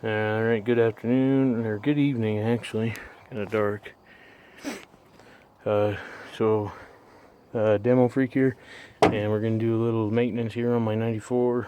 Alright, good afternoon, or good evening actually, kind of dark. Demo freak here, and we're going to do a little maintenance here on my 95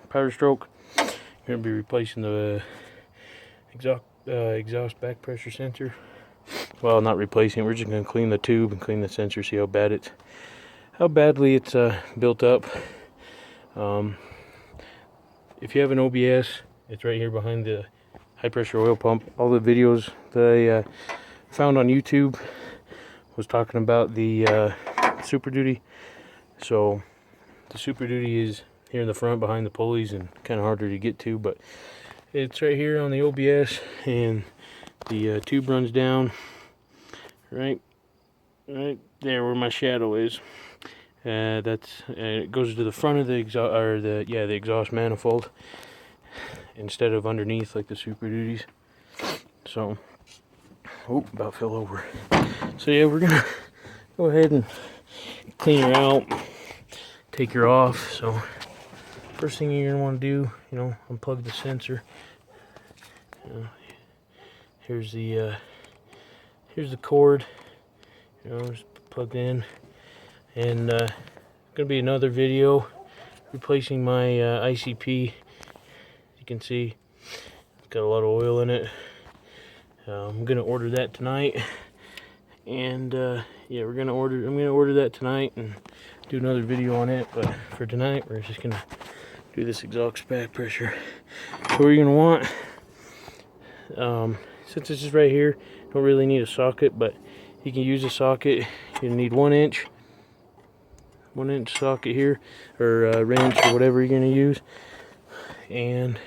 Powerstroke. I'm going to be replacing the exhaust back pressure sensor. Well, not replacing it, we're just going to clean the tube and clean the sensor, see how badly it's built up. If you have an OBS, it's right here behind the high pressure oil pump. All the videos that I found on YouTube was talking about the Super Duty. So the Super Duty is here in the front behind the pulleys and kind of harder to get to, but it's right here on the OBS, and the tube runs down right there where my shadow is. It goes to the front of the exhaust manifold instead of underneath like the Super Duties. So, about fell over. So yeah, we're gonna go ahead and clean her out, take her off. So first thing you're gonna want to do, unplug the sensor. Here's the cord, just plugged in. And gonna be another video replacing my ICP. You can see it's got a lot of oil in it. I'm gonna order that tonight, and yeah, I'm gonna order that tonight and do another video on it. But for tonight, we're just gonna do this exhaust back pressure. So what you're gonna want, since this is right here, don't really need a socket, but you can use a socket. You need 1-inch socket here, or wrench, or whatever you're going to use, and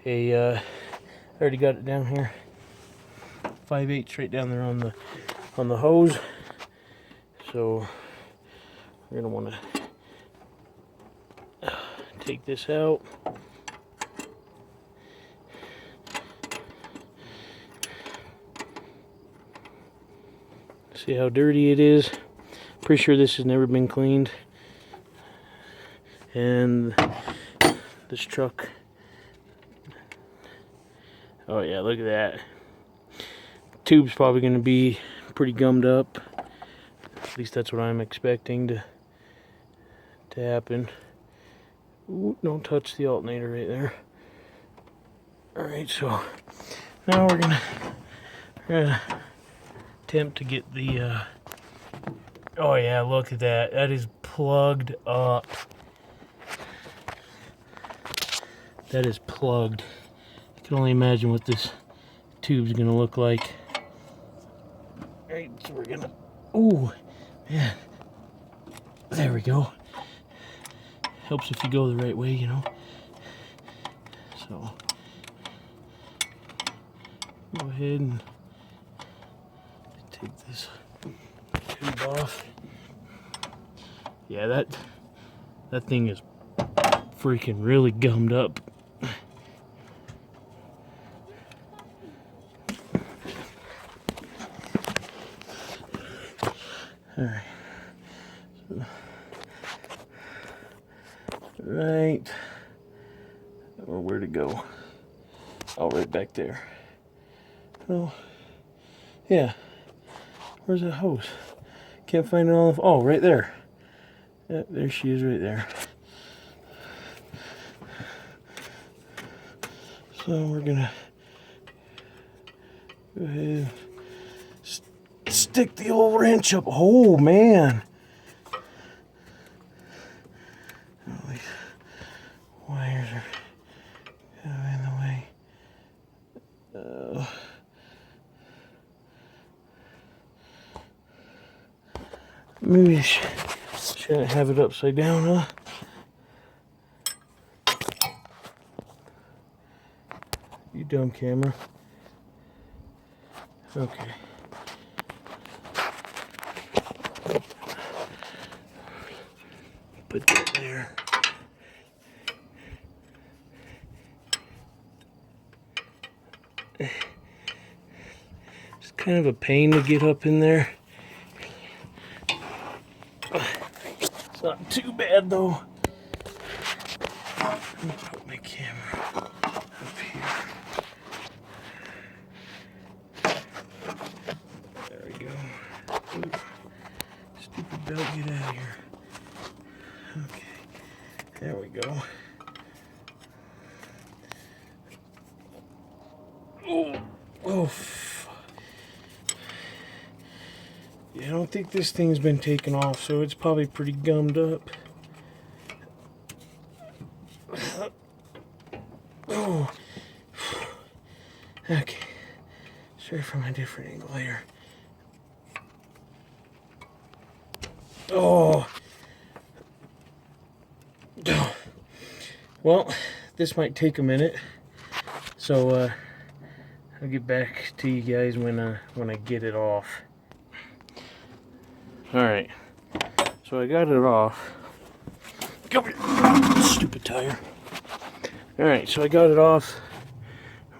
I already got it down here, 5/8 straight down there on the hose. So we're going to want to take this out. See how dirty it is. Pretty sure this has never been cleaned. And this truck, oh yeah, look at that. Tube's probably going to be pretty gummed up. At least that's what I'm expecting to happen. Ooh, don't touch the alternator right there. Alright, so now we're gonna attempt to get the oh yeah, look at that. That is plugged up. That is plugged. I can only imagine what this tube's gonna look like. Alright, so we're gonna, ooh, man. There we go. Helps if you go the right way, So go ahead and take this tube off. Yeah, that thing is freaking really gummed up. Alright. So, right. Or where to go? Oh, right back there. Oh, yeah. Where's that hose? Can't find it all. Oh, right there. Yeah, there she is right there. So we're gonna go ahead, stick the old wrench up. Oh man! Oh, these wires are kind of in the way. Maybe I shouldn't have it upside down, huh? You dumb camera. Okay. Put that there. It's kind of a pain to get up in there. It's not too bad though. Let me put my camera up Oh, oh. Yeah, I don't think this thing's been taken off, so it's probably pretty gummed up. Oh. Okay. Sorry for my different angle here. Oh. Well, this might take a minute, so I'll get back to you guys when I get it off. All right, so I got it off. Come here, stupid tire. All right, so I got it off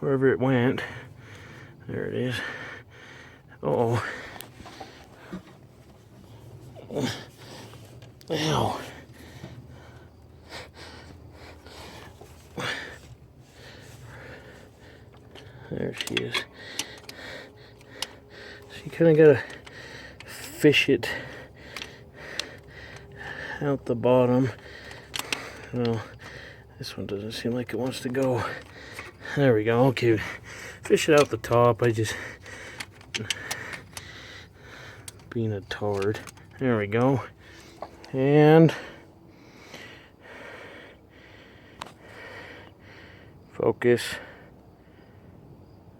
wherever it went. There it is. Uh-oh. Ow. There she is. So you kind of gotta fish it out the bottom. Well, this one doesn't seem like it wants to go. There we go. Okay, fish it out the top. I just being a tard. There we go. And focus.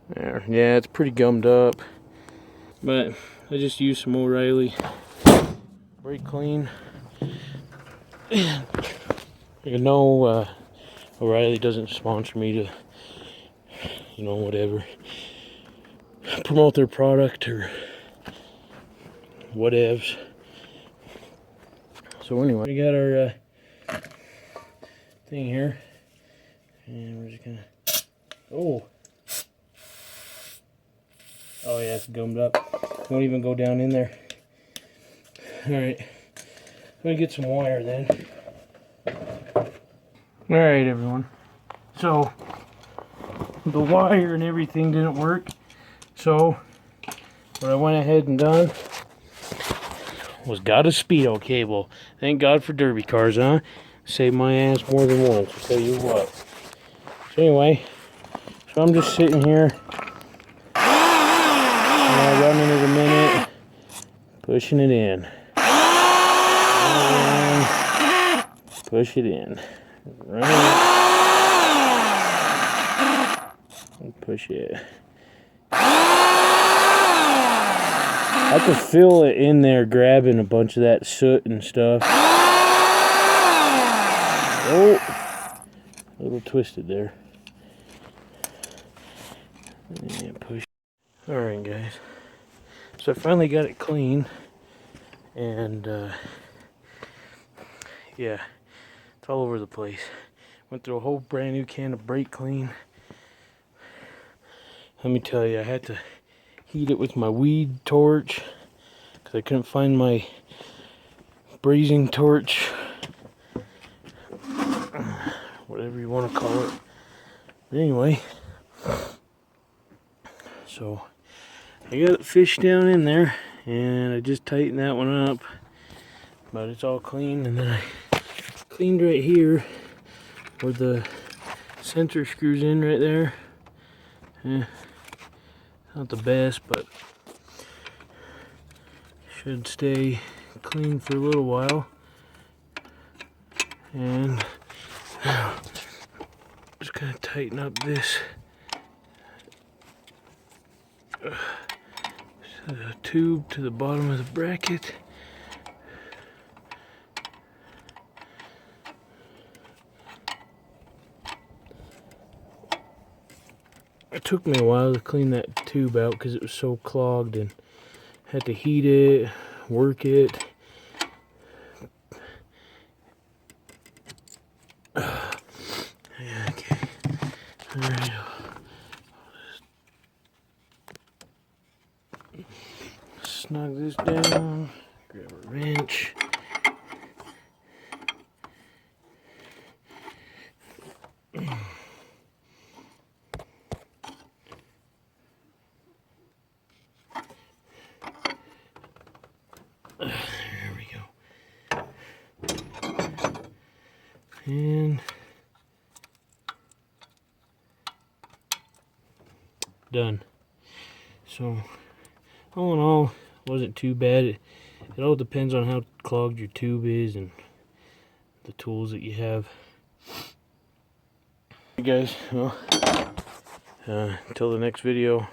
There. Yeah, it's pretty gummed up, but I just used some O'Reilly brake clean. You know, O'Reilly doesn't sponsor me to, you know, whatever, promote their product or whatevs. So anyway, we got our thing here, and we're just gonna. Oh yeah, it's gummed up. Won't even go down in there. All right, I'm gonna get some wire then. All right, everyone. So the wire and everything didn't work. So what I went ahead and done was got a speedo cable. Thank God for derby cars, huh? Saved my ass more than once, I'll tell you what. So anyway, so I'm just sitting here. Running it a minute, pushing it in, and push it in, and push it. I could feel it in there grabbing a bunch of that soot and stuff. Oh, a little twisted there. And push. All right, guys. So I finally got it clean, and yeah, it's all over the place. Went through a whole brand new can of brake clean. Let me tell you, I had to heat it with my weed torch because I couldn't find my brazing torch, whatever you want to call it. But anyway, so I got the fish down in there, and I just tightened that one up, but it's all clean. And then I cleaned right here where the sensor screws in right there. Not the best, but should stay clean for a little while. And just gonna tighten up this tube to the bottom of the bracket. It took me a while to clean that tube out because it was so clogged, and had to heat it, work it. Yeah, okay. All right. Snug this down, grab a wrench. There we go. And done. So all in all, it wasn't too bad. It all depends on how clogged your tube is and the tools that you have. Hey guys, well, until the next video,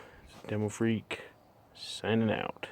Demo Freak signing out.